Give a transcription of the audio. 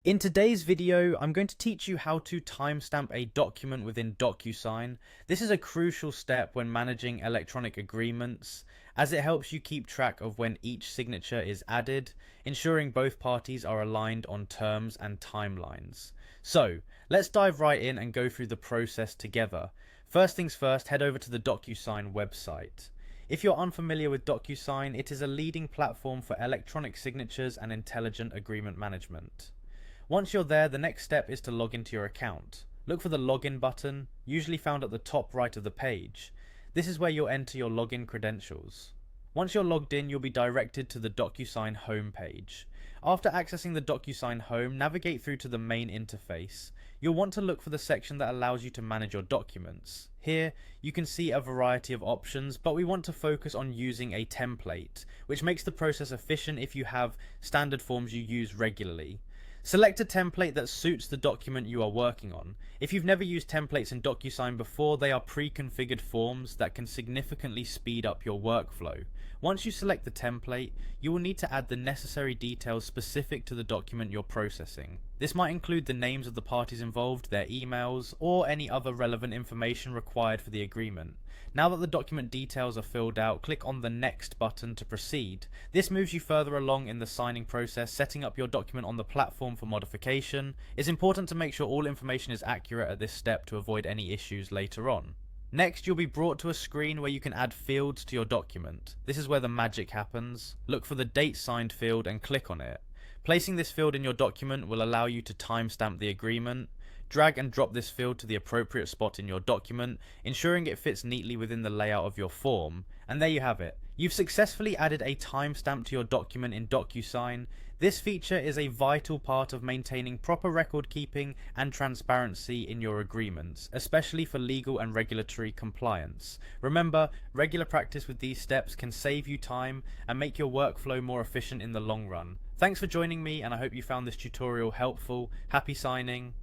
In today's video, I'm going to teach you how to timestamp a document within Docusign. This is a crucial step when managing electronic agreements, as it helps you keep track of when each signature is added, ensuring both parties are aligned on terms and timelines. So, let's dive right in and go through the process together. First things first, head over to the Docusign website. If you're unfamiliar with Docusign, it is a leading platform for electronic signatures and intelligent agreement management. Once you're there, the next step is to log into your account. Look for the login button, usually found at the top right of the page. This is where you'll enter your login credentials. Once you're logged in, you'll be directed to the Docusign home page. After accessing the Docusign home, navigate through to the main interface. You'll want to look for the section that allows you to manage your documents. Here, you can see a variety of options, but we want to focus on using a template, which makes the process efficient if you have standard forms you use regularly. Select a template that suits the document you are working on. If you've never used templates in Docusign before, they are pre-configured forms that can significantly speed up your workflow. Once you select the template, you will need to add the necessary details specific to the document you're processing. This might include the names of the parties involved, their emails, or any other relevant information required for the agreement. Now that the document details are filled out, click on the Next button to proceed. This moves you further along in the signing process, setting up your document on the platform for modification. It's important to make sure all information is accurate at this step to avoid any issues later on. Next, you'll be brought to a screen where you can add fields to your document. This is where the magic happens. Look for the date signed field and click on it. Placing this field in your document will allow you to timestamp the agreement. Drag and drop this field to the appropriate spot in your document, ensuring it fits neatly within the layout of your form. And there you have it. You've successfully added a timestamp to your document in Docusign. This feature is a vital part of maintaining proper record keeping and transparency in your agreements, especially for legal and regulatory compliance. Remember, regular practice with these steps can save you time and make your workflow more efficient in the long run. Thanks for joining me, and I hope you found this tutorial helpful. Happy signing.